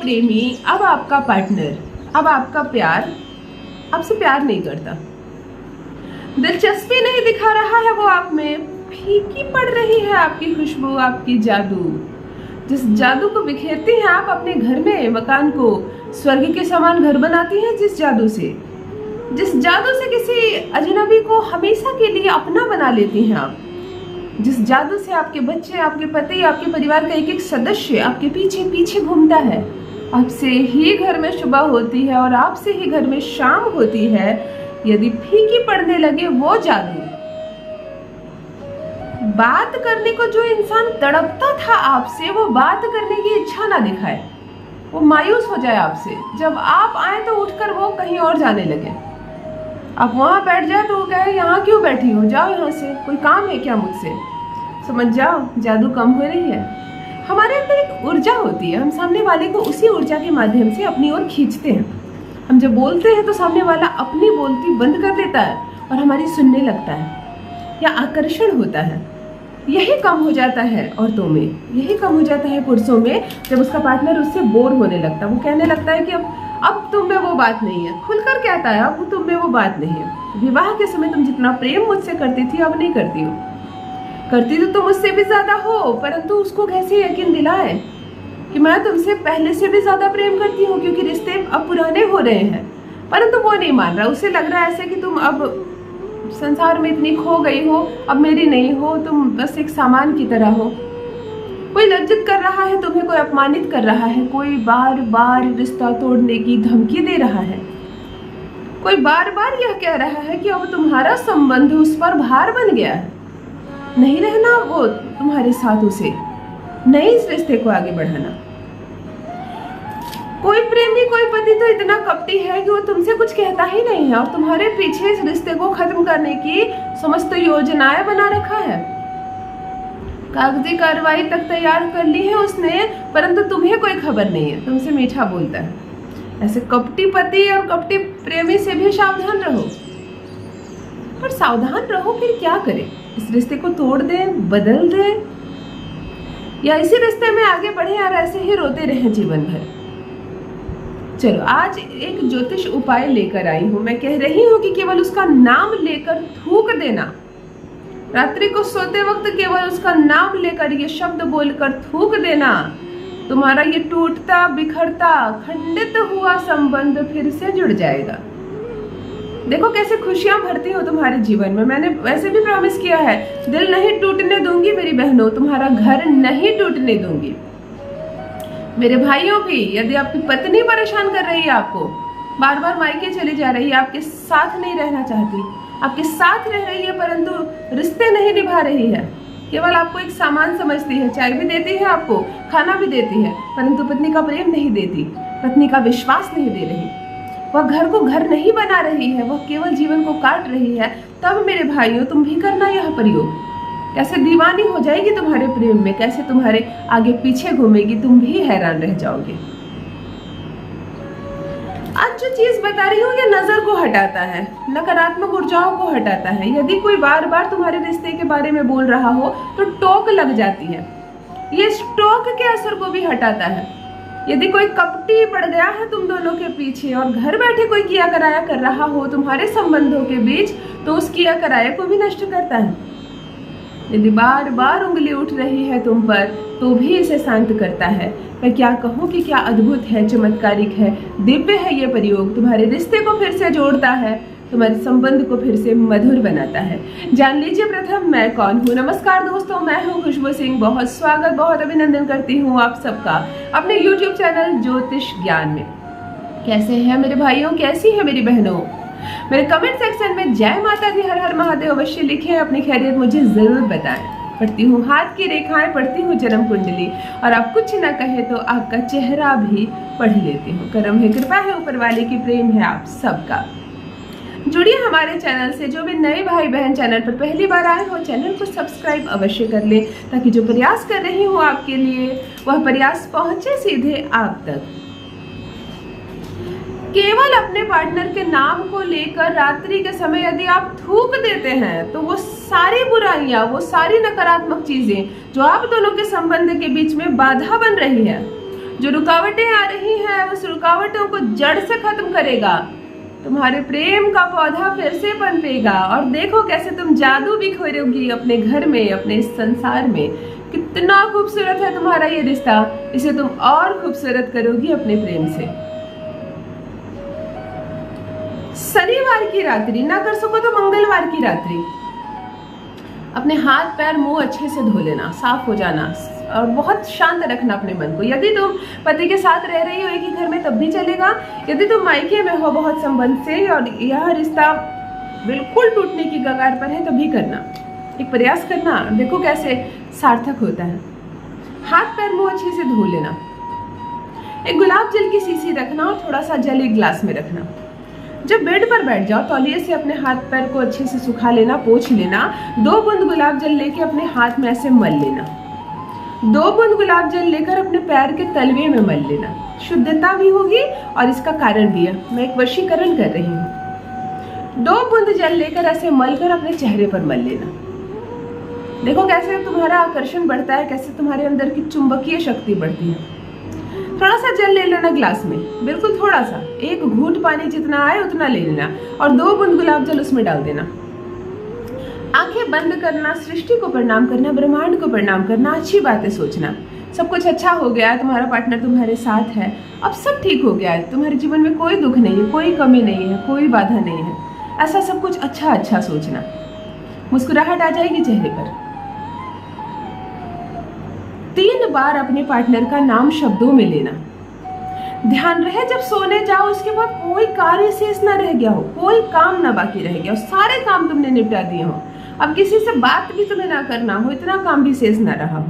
प्रेमी, अब आपका पार्टनर, अब आपका प्यार आपसे प्यार नहीं करता, दिलचस्पी नहीं दिखा रहा है वो आप में, फीकी पड़ रही है आपकी खुशबू, आपकी जादू। जिस जादू को बिखेरती हैं आप अपने घर में, मकान को स्वर्ग के समान घर बनाती हैं, जिस जादू से किसी अजनबी को हमेशा के लिए अपना बना लेती हैं आप, जिस जादू से आपके बच्चे, आपके पति, आपके परिवार का एक एक सदस्य आपके पीछे पीछे घूमता है, आपसे ही घर में सुबह होती है और आपसे ही घर में शाम होती है, यदि फीकी पड़ने लगे वो जादू, बात करने को जो इंसान तड़पता था आपसे, वो बात करने की इच्छा ना दिखाए, वो मायूस हो जाए आपसे, जब आप आए तो उठकर वो कहीं और जाने लगे, आप वहां बैठ जाए तो वो कहे यहाँ क्यों बैठी हो, जाओ यहाँ से, कोई काम है क्या मुझसे। समझ जाओ, जादू कम हो रही है। हमारे अंदर एक ऊर्जा होती है, हम सामने वाले को उसी ऊर्जा के माध्यम से अपनी ओर खींचते हैं। हम जब बोलते हैं तो सामने वाला अपनी बोलती बंद कर देता है और हमारी सुनने लगता है, या आकर्षण होता है। यही कम हो जाता है औरतों में, यही कम हो जाता है पुरुषों में, जब उसका पार्टनर उससे बोर होने लगता है। वो कहने लगता है कि अब तुम में वो बात नहीं है, खुलकर कहता है अब तुम में वो बात नहीं है। विवाह के समय तुम जितना प्रेम मुझसे करती थी अब नहीं करती हो, करती तो तुम मुझसे भी ज्यादा हो, परंतु उसको कैसे यकीन दिलाए कि मैं तुमसे पहले से भी ज्यादा प्रेम करती हूँ, क्योंकि रिश्ते अब पुराने हो रहे हैं। परंतु वो नहीं मान रहा, उसे लग रहा है ऐसे कि तुम अब संसार में इतनी खो गई हो, अब मेरी नहीं हो, तुम बस एक सामान की तरह हो। कोई लज्जित कर रहा है तुम्हें, कोई अपमानित कर रहा है, कोई बार बार रिश्ता तोड़ने की धमकी दे रहा है, कोई बार बार यह कह रहा है कि अब तुम्हारा संबंध उस पर भार बन गया है, नहीं रहना वो तुम्हारे साथ, उसे नहीं इस रिश्ते को आगे बढ़ाना। कोई प्रेमी, कोई पति तो इतना कपटी है कि वो तुमसे कुछ कहता ही नहीं है और तुम्हारे पीछे इस रिश्ते को खत्म करने की समस्त योजनाएं बना रखा है। कागजी कार्रवाई तक तैयार कर ली है उसने, परंतु तुम्हें कोई खबर नहीं है, तुमसे मीठा बोलता है। ऐसे कपटी पति और कपटी प्रेमी से भी सावधान रहो। पर सावधान रहो फिर क्या करें? इस रिश्ते को तोड़ दें, बदल दें, या इसी रिश्ते में आगे बढ़े और ऐसे ही रोते रहें जीवन भर? चलो आज एक ज्योतिष उपाय लेकर आई हूँ। मैं कह रही हूँ कि केवल उसका नाम लेकर थूक देना, रात्रि को सोते वक्त केवल उसका नाम लेकर, ये शब्द बोलकर थूक देना, तुम्हारा ये टूटता बिखरता खंडित हुआ संबंध फिर से जुड़ जाएगा। देखो कैसे खुशियां भरती हो तुम्हारे जीवन में। मैंने वैसे भी प्रॉमिस किया है, दिल नहीं टूटने दूंगी मेरी बहनों, तुम्हारा घर नहीं टूटने दूंगी। मेरे भाइयों भी, यदि आपकी पत्नी परेशान कर रही है आपको, बार बार मायके चली जा रही है, आपके साथ नहीं रहना चाहती, आपके साथ रह रही है परंतु रिश्ते नहीं निभा रही है, केवल आपको एक सामान समझती है, चाय भी देती है आपको, खाना भी देती है, परंतु पत्नी का प्रेम नहीं देती, पत्नी का विश्वास नहीं दे रही, वह घर को घर नहीं बना रही है, वह केवल जीवन को काट रही है, तब मेरे भाइयों तुम भी करना यह प्रयोग। कैसे दीवानी हो जाएगी तुम्हारे प्रेम में, कैसे तुम्हारे आगे पीछे घूमेगी, तुम भी हैरान रह जाओगे। आज जो चीज बता रही हूँ ये नजर को हटाता है, नकारात्मक ऊर्जाओं को हटाता है। यदि कोई बार बार तुम्हारे रिश्ते के बारे में बोल रहा हो तो टोक लग जाती है, ये टोक के असर को भी हटाता है। यदि कोई कपटी पड़ गया है तुम दोनों के पीछे और घर बैठे कोई किया कराया कर रहा हो तुम्हारे संबंधों के बीच, तो उस किया कराया को भी नष्ट करता है। यदि बार बार उंगली उठ रही है तुम पर तो भी इसे शांत करता है। मैं क्या कहूँ कि क्या अद्भुत है, चमत्कारिक है, दिव्य है ये प्रयोग। तुम्हारे रिश्ते को फिर से जोड़ता है, तुम्हारे संबंध को फिर से मधुर बनाता है। जान लीजिए प्रथम मैं कौन हूँ। नमस्कार दोस्तों, मैं हूँ खुशबू सिंह। बहुत स्वागत, बहुत अभिनंदन करती हूँ आप सबका अपने YouTube चैनल ज्योतिष ज्ञान में। कैसे हैं मेरे भाइयों, कैसी है मेरी बहनों? मेरे कमेंट सेक्शन में जय माता दी, हर हर महादेव अवश्य लिखें, अपनी खैरियत मुझे जरूर बताएं। पढ़ती हूँ हाथ की रेखाएं, पढ़ती हूँ जन्म कुंडली, और आप कुछ ना कहे तो आपका चेहरा भी पढ़ लेती हूँ। करम है, कृपा है ऊपर वाले की, प्रेम है आप सबका। जुड़िए हमारे चैनल से। जो भी नए भाई बहन चैनल पर पहली बार आए हो, चैनल को सब्सक्राइब अवश्य कर ले, ताकि जो प्रयास कर रही हूँ आपके लिए वह प्रयास पहुंचे सीधे आप तक। केवल अपने पार्टनर के नाम को लेकर रात्रि के समय यदि आप थूक देते हैं तो वो सारी बुराइयां, वो सारी नकारात्मक चीजें जो आप दोनों के संबंध के बीच में बाधा बन रही है, जो रुकावटें आ रही हैं उस रुकावटों को जड़ से खत्म करेगा। तुम्हारे प्रेम का पौधा फिर से पनपेगा और देखो कैसे तुम जादू भी खोरोगी अपने घर में, अपने इस संसार में। कितना खूबसूरत है तुम्हारा ये रिश्ता, इसे तुम और खूबसूरत करोगी अपने प्रेम से। शनिवार की रात्रि, ना कर सको तो मंगलवार की रात्रि, अपने हाथ पैर मुंह अच्छे से धो लेना, साफ हो जाना और बहुत शांत रखना अपने मन को। यदि तुम पति के साथ रह रही हो एक ही घर में तब भी चलेगा, यदि तुम मायके में हो बहुत संबंध से और यह रिश्ता बिल्कुल टूटने की कगार पर है तब भी करना, एक प्रयास करना, देखो कैसे सार्थक होता है। हाथ पैर मुंह अच्छे से धो लेना, एक गुलाब जल की शीशी रखना और थोड़ा सा जल एक गिलास में रखना। जब बेड पर बैठ जाओ तौलिए से अपने हाथ पैर को अच्छे से सुखा लेना, पोंछ लेना। 2 बूंद गुलाब जल लेके अपने हाथ में ऐसे मल लेना। 2 बूंद गुलाब जल लेकर अपने पैर के तलवे में मल लेना। शुद्धता भी होगी और इसका कारण भी है, मैं एक वशीकरण कर रही हूँ। 2 बूंद जल लेकर ऐसे मलकर अपने चेहरे पर मल लेना। देखो कैसे तुम्हारा आकर्षण बढ़ता है, कैसे तुम्हारे अंदर की चुंबकीय शक्ति बढ़ती है। थोड़ा सा जल ले लेना ग्लास में, बिल्कुल थोड़ा सा, 1 घूंट पानी जितना आए उतना ले लेना और 2 बूंद गुलाब जल उसमें डाल देना। आंखें बंद करना, सृष्टि को प्रणाम करना, ब्रह्मांड को प्रणाम करना, अच्छी बातें सोचना। सब कुछ अच्छा हो गया है, तुम्हारा पार्टनर तुम्हारे साथ है, अब सब ठीक हो गया है, तुम्हारे जीवन में कोई दुख नहीं है, कोई कमी नहीं है, कोई बाधा नहीं है। ऐसा सब कुछ अच्छा अच्छा सोचना, मुस्कुराहट आ जाएगी चेहरे पर। 3 बार अपने पार्टनर का नाम शब्दों में लेना। ध्यान रहे जब सोने जाओ उसके बाद कोई कार्य शेष ना रह गया हो, कोई काम ना बाकी रह गया हो, सारे काम तुमने निपटा दिए हो, अब किसी से बात भी तुम्हें ना करना हो, इतना काम भी शेष ना रहा हो।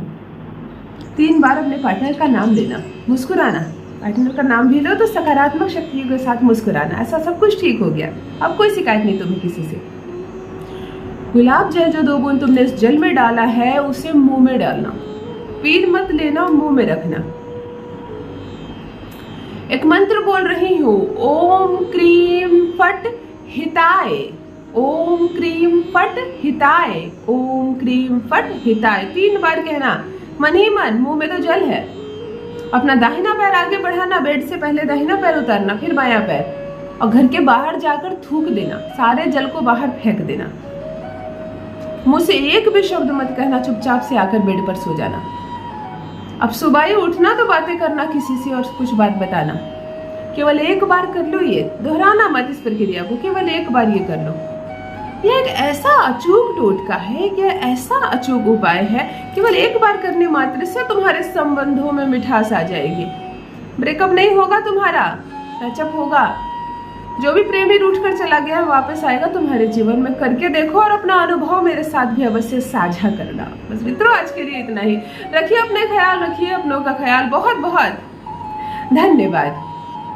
3 बार अपने पार्टनर का नाम लेना, मुस्कुराना। पार्टनर का नाम भी लो तो सकारात्मक शक्तियों के साथ मुस्कुराना। ऐसा सब कुछ ठीक हो गया, अब कोई शिकायत नहीं तुम्हें किसी से। गुलाब जल जो 2 बूंद तुमने इस जल में डाला है उसे मुंह में डालना, पीर मत लेना, मुंह में रखना। एक मंत्र बोल रही हूँ, ओम क्रीम फट हिताय, ओम क्रीम फट हिताय, ओम क्रीम फट हिताय। 3 बार कहना मन ही मन, मुंह में तो जल है। अपना दाहिना पैर आगे बढ़ाना, बेड से पहले दाहिना पैर उतारना, फिर बायां पैर, और घर के बाहर जाकर थूक देना, सारे जल को बाहर फेंक देना। मुंह से एक भी शब्द मत कहना, चुपचाप से आकर बेड पर सो जाना। अब सुबह ही उठना तो बातें करना किसी से और कुछ बात बताना। केवल 1 बार कर लो, ये दोहराना मत इस प्रक्रिया को, केवल 1 बार ये कर लो। ये एक ऐसा अचूक टोटका है, यह ऐसा अचूक उपाय है, केवल 1 बार करने मात्र से तुम्हारे संबंधों में मिठास आ जाएगी। ब्रेकअप नहीं होगा तुम्हारा, टचअप होगा। जो भी प्रेमी रूठ कर चला गया वापस आएगा तुम्हारे जीवन में। करके देखो और अपना अनुभव मेरे साथ भी अवश्य साझा करना। बस मित्रों आज के लिए इतना ही। रखिए अपने ख्याल, रखिए अपनों का ख्याल। बहुत बहुत धन्यवाद।